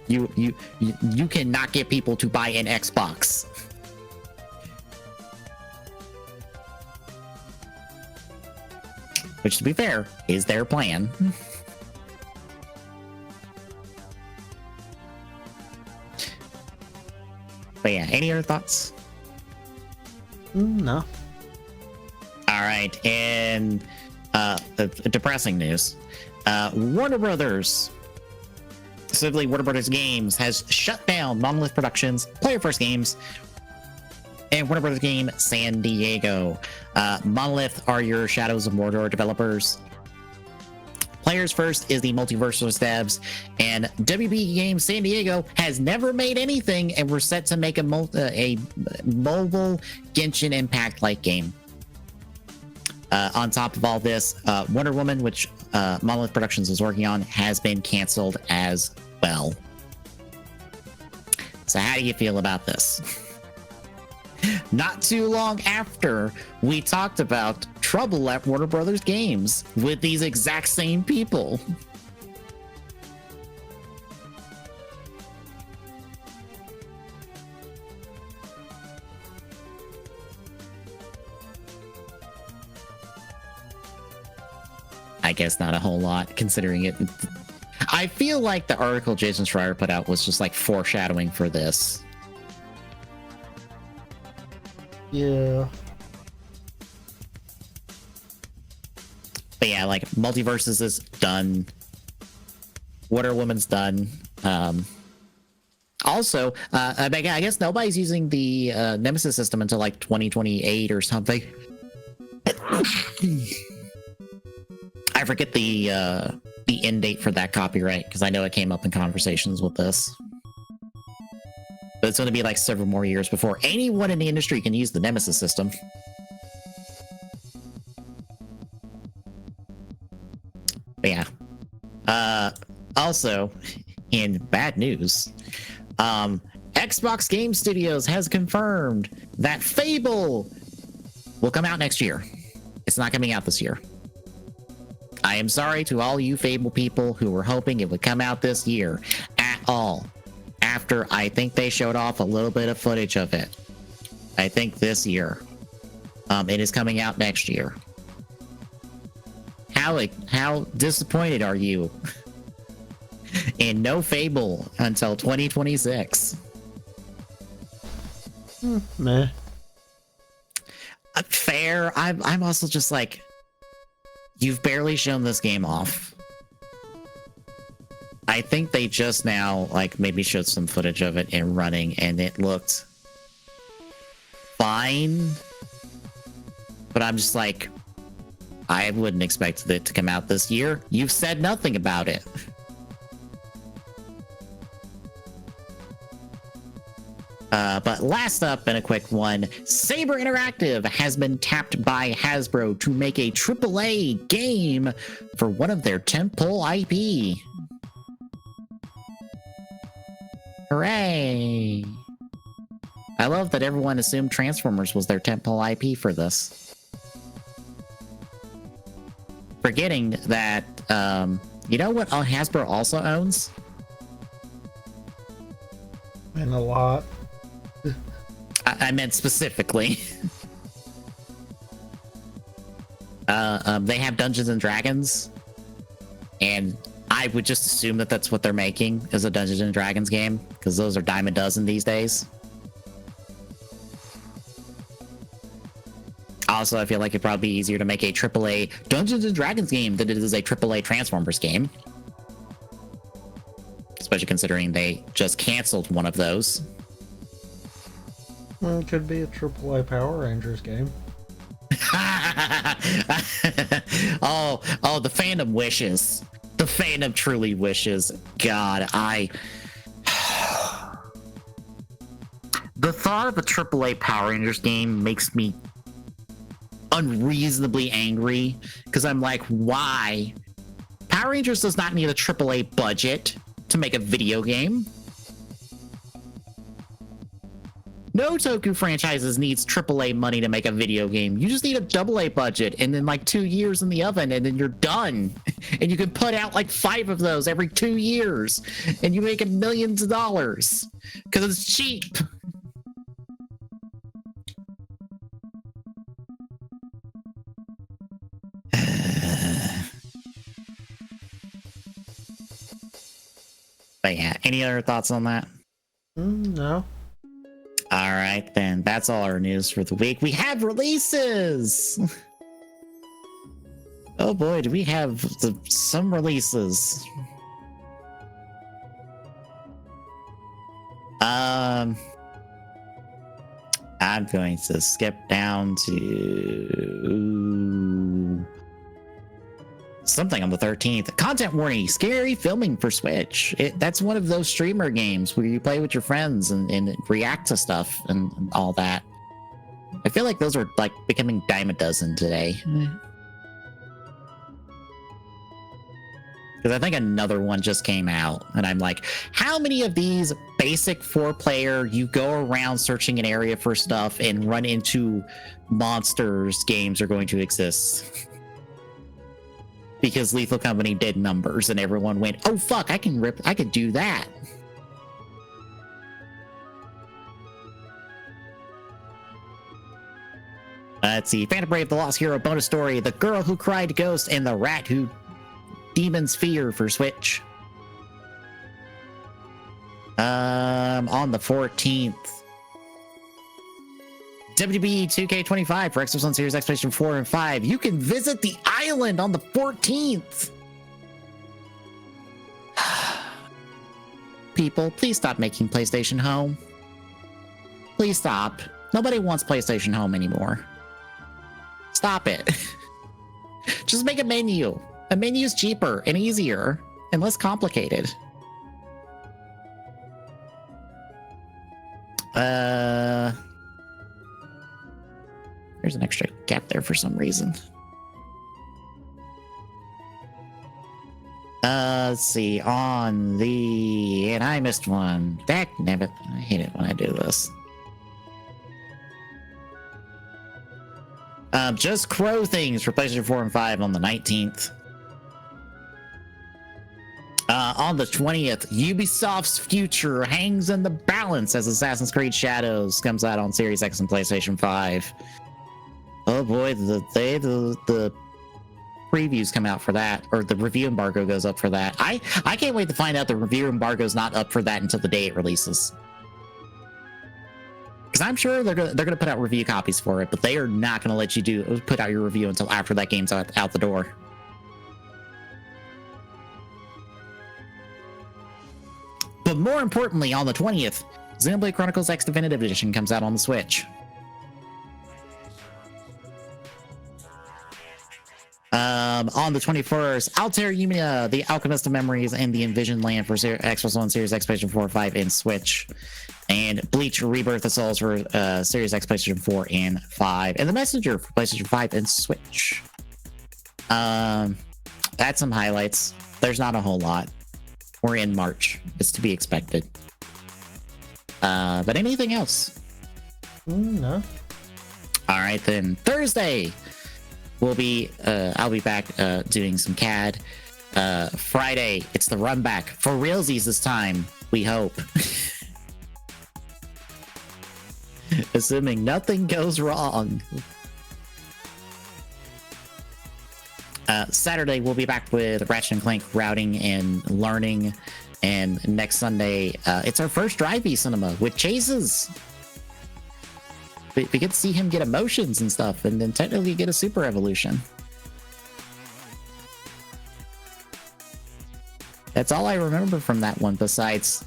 You cannot get people to buy an Xbox. Which, to be fair, is their plan. But yeah, any other thoughts? No. All right, and depressing news. Warner Brothers, specifically Warner Brothers Games, has shut down Monolith Productions' Player First Games And Warner Brothers game San Diego. Monolith are your Shadows of Mordor developers. Players First is the Multiversus devs, and WB Games San Diego has never made anything, and we're set to make a mobile Genshin Impact-like game. On top of all this, Wonder Woman, which Monolith Productions is working on, has been canceled as well. So how do you feel about this? Not too long after we talked about trouble at Warner Brothers Games with these exact same people. I guess not a whole lot, considering it. I feel like the article Jason Schreier put out was just like foreshadowing for this. Yeah. But yeah, like Multiversus is done. Wonder Woman's done. Also, I guess nobody's using the Nemesis system until like 2028 or something. I forget the end date for that copyright because I know it came up in conversations with this. But it's going to be like several more years before anyone in the industry can use the Nemesis system. But yeah. Also, in bad news, Xbox Game Studios has confirmed that Fable will come out next year. It's not coming out this year. I am sorry to all you Fable people who were hoping it would come out this year at all. After I think they showed off a little bit of footage of it. I think this year. It is coming out next year. How disappointed are you in no Fable until 2026? Meh. Fair. I'm also just like, you've barely shown this game off. I think they just now like maybe showed some footage of it in running and it looked fine. But I'm just like, I wouldn't expect it to come out this year. You've said nothing about it. But last up, and a quick one, Saber Interactive has been tapped by Hasbro to make a AAA game for one of their tentpole IP. Hooray! I love that everyone assumed Transformers was their tentpole IP for this. Forgetting that, you know what Hasbro also owns? And a lot. I meant specifically. They have Dungeons and Dragons, and I would just assume that that's what they're making is a Dungeons and Dragons game, because those are dime a dozen these days. Also, I feel like it'd probably be easier to make a AAA Dungeons and Dragons game than it is a AAA Transformers game. Especially considering they just canceled one of those. Well, it could be a AAA Power Rangers game. oh, the fandom wishes. The fandom truly wishes. God, the thought of a AAA Power Rangers game makes me unreasonably angry, because I'm like, why? Power Rangers does not need a AAA budget to make a video game. No Toku franchises needs AAA money to make a video game. You just need a AA budget and then like 2 years in the oven and then you're done. And you can put out like 5 of those every 2 years and you make millions of dollars because it's cheap. But yeah, any other thoughts on that? No. All right, then. That's all our news for the week. We have releases! Oh boy, do we have some releases. I'm going to skip down to something on the 13th. Content warning, scary filming for Switch. That's one of those streamer games where you play with your friends and react to stuff and all that. I feel like those are like becoming dime a dozen today. Because I think another one just came out, and I'm like, how many of these basic 4-player, you go around searching an area for stuff and run into monsters games are going to exist? Because Lethal Company did numbers, and everyone went, oh fuck, I can do that. Let's see, Phantom Brave, The Lost Hero bonus story, The Girl Who Cried Ghost, and The Rat Who Demon's Fear for Switch. On the 14th. WWE 2K25 for Xbox One Series X, PlayStation 4 and 5. You can visit the island on the 14th. People, please stop making PlayStation Home. Please stop. Nobody wants PlayStation Home anymore. Stop it. Just make a menu. A menu is cheaper and easier and less complicated. There's an extra gap there for some reason. Let's see, on the... And I missed one. Dagnabbit. I hate it when I do this. Just Crow Things for PlayStation 4 and 5 on the 19th. On the 20th, Ubisoft's future hangs in the balance as Assassin's Creed Shadows comes out on Series X and PlayStation 5. Oh boy, the previews come out for that, or the review embargo goes up for that. I can't wait to find out the review embargo's not up for that until the day it releases. Because I'm sure they're gonna put out review copies for it, but they are not gonna let you put out your review until after that game's out the door. But more importantly, on the 20th, Xenoblade Chronicles X Definitive Edition comes out on the Switch. On the 21st, Altair Lumina, The Alchemist of Memories, and The Envisioned Land for Xbox One, Series X, PlayStation 4, 5, and Switch. And Bleach Rebirth of Souls for Series X, PlayStation 4, and 5. And The Messenger for PlayStation 5 and Switch. That's some highlights. There's not a whole lot. We're in March. It's to be expected. But anything else? No. All right, then. Thursday, I'll be back doing some CAD. Friday, it's the run back for realsies this time, we hope. Assuming nothing goes wrong. Saturday, we'll be back with Ratchet & Clank routing and learning. And next Sunday, it's our first Drive-Y cinema with Chases. We get to see him get emotions and stuff, and then technically get a super evolution. That's all I remember from that one, besides...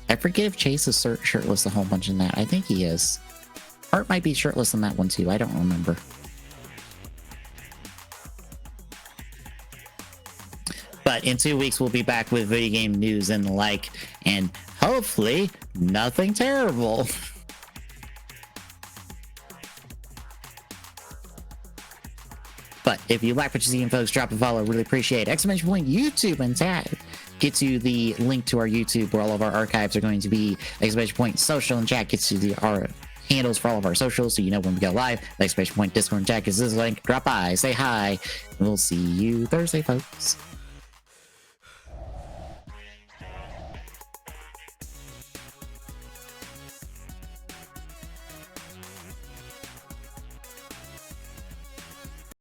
I forget if Chase is shirtless a whole bunch in that. I think he is. Art might be shirtless in that one too. I don't remember. But in 2 weeks, we'll be back with video game news and the like, and hopefully nothing terrible. But if you like what you see, folks, drop a follow. Really appreciate it. Exclamation point YouTube and tag gets you the link to our YouTube where all of our archives are going to be. Exclamation point social and chat gets you our handles for all of our socials so you know when we go live. Exclamation point Discord and chat is this link. Drop by, say hi, and we'll see you Thursday, folks.